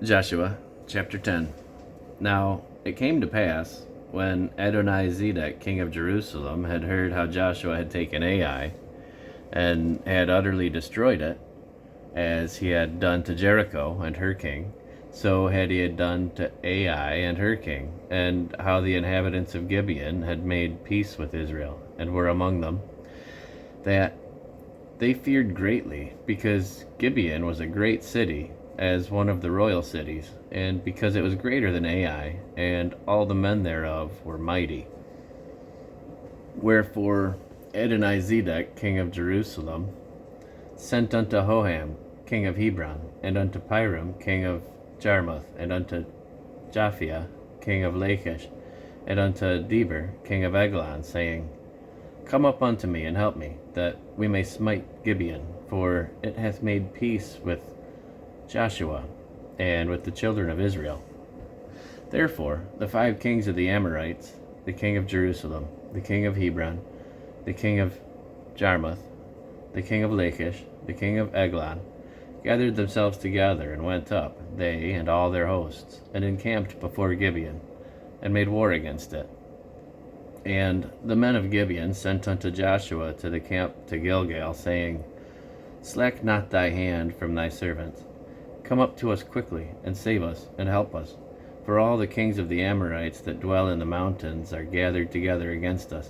Joshua chapter 10. Now it came to pass, when Adonizedek king of Jerusalem had heard how Joshua had taken Ai, and had utterly destroyed it, as he had done to Jericho and her king, so had he done to Ai and her king, and how the inhabitants of Gibeon had made peace with Israel, and were among them, that they feared greatly, because Gibeon was a great city, as one of the royal cities, and because it was greater than Ai, and all the men thereof were mighty. Wherefore Adonizedek king of Jerusalem sent unto Hoham king of Hebron, and unto Piram king of Jarmuth, and unto Japhia king of Lachish, and unto Deber king of Eglon, saying, Come up unto me, and help me, that we may smite Gibeon, for it hath made peace with Joshua, and with the children of Israel. Therefore the 5 kings of the Amorites, the king of Jerusalem, the king of Hebron, the king of Jarmuth, the king of Lachish, the king of Eglon, gathered themselves together, and went up, they and all their hosts, and encamped before Gibeon, and made war against it. And the men of Gibeon sent unto Joshua to the camp to Gilgal, saying, Slack not thy hand from thy servants. Come up to us quickly, and save us, and help us. For all the kings of the Amorites that dwell in the mountains are gathered together against us.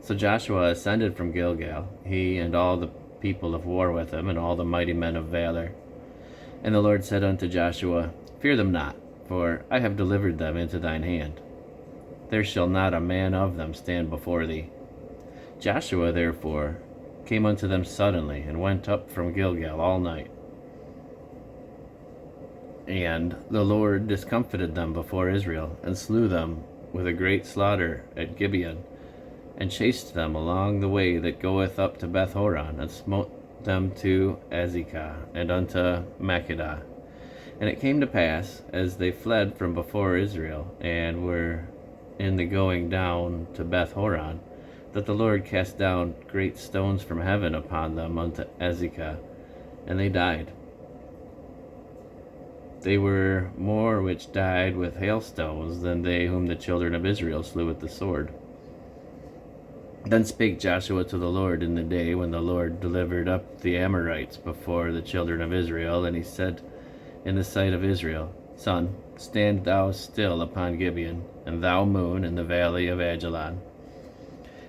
So Joshua ascended from Gilgal, he and all the people of war with him, and all the mighty men of valor. And the Lord said unto Joshua, Fear them not, for I have delivered them into thine hand. There shall not a man of them stand before thee. Joshua therefore came unto them suddenly, and went up from Gilgal all night. And the Lord discomfited them before Israel, and slew them with a great slaughter at Gibeon, and chased them along the way that goeth up to Beth-horon, and smote them to Azekah, and unto Makkedah. And it came to pass, as they fled from before Israel, and were in the going down to Beth-horon, that the Lord cast down great stones from heaven upon them unto Azekah, and they died. They were more which died with hailstones than they whom the children of Israel slew with the sword. Then spake Joshua to the Lord in the day when the Lord delivered up the Amorites before the children of Israel, and he said in the sight of Israel, Sun, stand thou still upon Gibeon, and thou moon in the valley of Ajalon.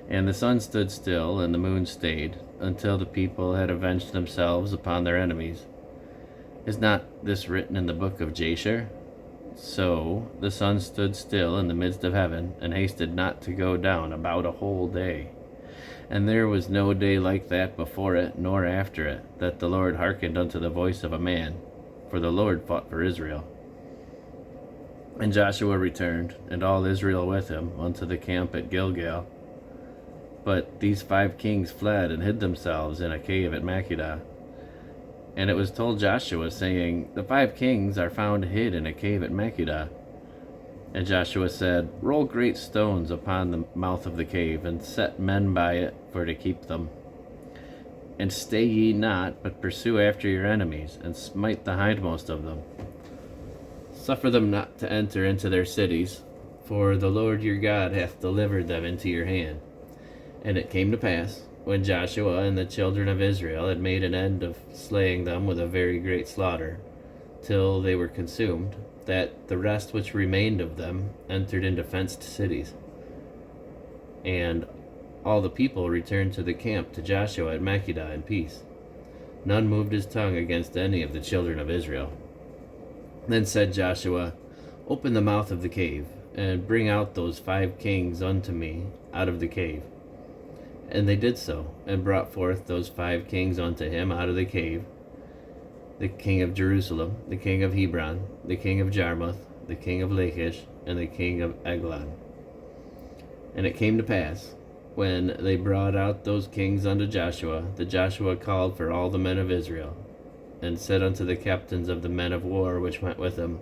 And the sun stood still, and the moon stayed, until the people had avenged themselves upon their enemies. Is not this written in the book of Jasher? So the sun stood still in the midst of heaven, and hasted not to go down about a whole day. And there was no day like that before it, nor after it, that the Lord hearkened unto the voice of a man, for the Lord fought for Israel. And Joshua returned, and all Israel with him, unto the camp at Gilgal. But these 5 kings fled, and hid themselves in a cave at Makkedah. And it was told Joshua, saying, The 5 kings are found hid in a cave at Makkedah. And Joshua said, Roll great stones upon the mouth of the cave, and set men by it for to keep them. And stay ye not, but pursue after your enemies, and smite the hindmost of them. Suffer them not to enter into their cities, for the Lord your God hath delivered them into your hand. And it came to pass, when Joshua and the children of Israel had made an end of slaying them with a very great slaughter, till they were consumed, that the rest which remained of them entered into fenced cities. And all the people returned to the camp to Joshua at Makkedah in peace. None moved his tongue against any of the children of Israel. Then said Joshua, Open the mouth of the cave, and bring out those 5 kings unto me out of the cave. And they did so, and brought forth those 5 kings unto him out of the cave, the king of Jerusalem, the king of Hebron, the king of Jarmuth, the king of Lachish, and the king of Eglon. And it came to pass, when they brought out those kings unto Joshua, that Joshua called for all the men of Israel, and said unto the captains of the men of war which went with him,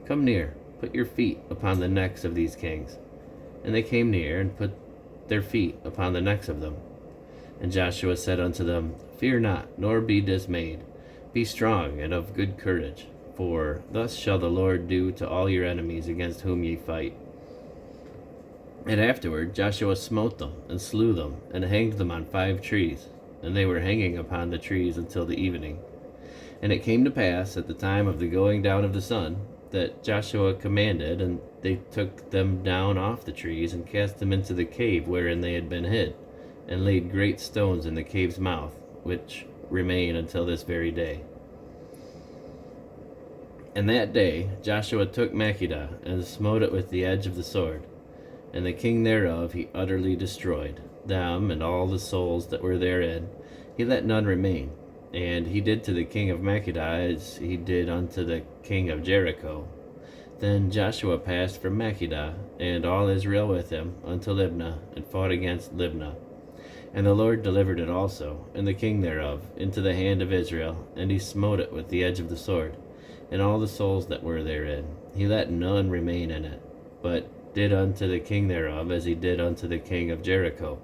Come near, put your feet upon the necks of these kings. And they came near, and put their feet upon the necks of them. And Joshua said unto them, Fear not, nor be dismayed. Be strong and of good courage, For thus shall the Lord do to all your enemies against whom ye fight. And afterward Joshua smote them, and slew them, and hanged them on 5 trees. And they were hanging upon the trees until the evening. And it came to pass at the time of the going down of the sun, that Joshua commanded, and they took them down off the trees, and cast them into the cave wherein they had been hid, and laid great stones in the cave's mouth, which remain until this very day. And that day Joshua took Makkedah, and smote it with the edge of the sword, and the king thereof he utterly destroyed, them and all the souls that were therein, he let none remain. And he did to the king of Makkedah as he did unto the king of Jericho. Then Joshua passed from Makkedah, and all Israel with him, unto Libnah, and fought against Libnah. And the Lord delivered it also, and the king thereof, into the hand of Israel, and he smote it with the edge of the sword, and all the souls that were therein. He let none remain in it, but did unto the king thereof as he did unto the king of Jericho.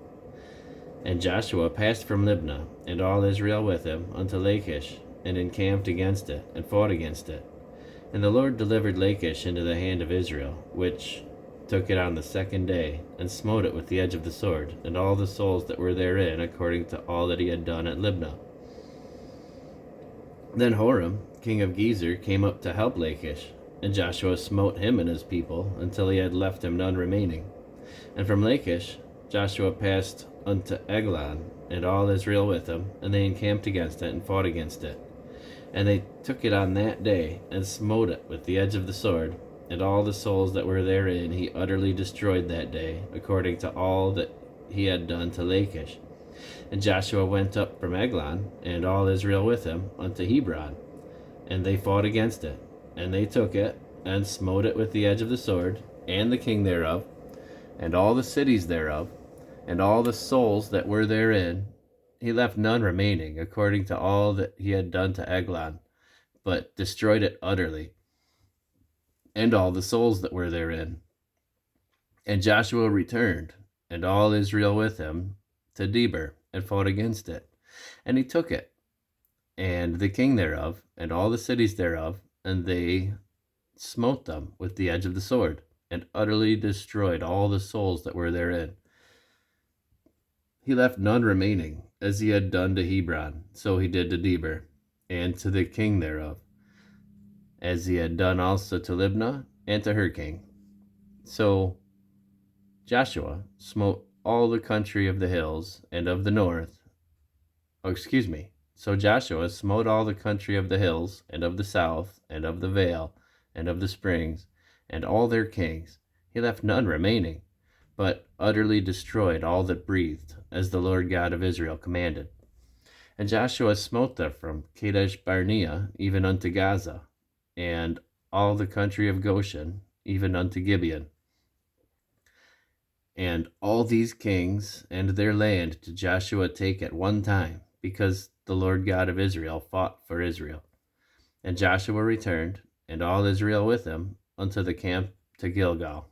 And Joshua passed from Libnah, and all Israel with him, unto Lachish, and encamped against it, and fought against it. And the Lord delivered Lachish into the hand of Israel, which took it on the 2nd day, and smote it with the edge of the sword, and all the souls that were therein, according to all that he had done at Libnah. Then Horam, king of Gezer, came up to help Lachish, and Joshua smote him and his people, until he had left him none remaining. And from Lachish Joshua passed unto Eglon, and all Israel with him, and they encamped against it, and fought against it. And they took it on that day, and smote it with the edge of the sword, and all the souls that were therein he utterly destroyed that day, according to all that he had done to Lachish. And Joshua went up from Eglon, and all Israel with him, unto Hebron, and they fought against it. And they took it, and smote it with the edge of the sword, and the king thereof, and all the cities thereof, and all the souls that were therein. He left none remaining, according to all that he had done to Eglon, but destroyed it utterly, and all the souls that were therein. And Joshua returned, and all Israel with him, to Debir, and fought against it. And he took it, and the king thereof, and all the cities thereof, and they smote them with the edge of the sword, and utterly destroyed all the souls that were therein. He left none remaining, as he had done to Hebron, so he did to Debir, and to the king thereof, as he had done also to Libnah, and to her king. So Joshua smote all the country of the hills, and of the north. So Joshua smote all the country of the hills, and of the south, and of the vale, and of the springs, and all their kings. He left none remaining, but utterly destroyed all that breathed, as the Lord God of Israel commanded. And Joshua smote them from Kadesh Barnea even unto Gaza, and all the country of Goshen even unto Gibeon. And all these kings and their land did Joshua take at one time, because the Lord God of Israel fought for Israel. And Joshua returned, and all Israel with him, unto the camp to Gilgal.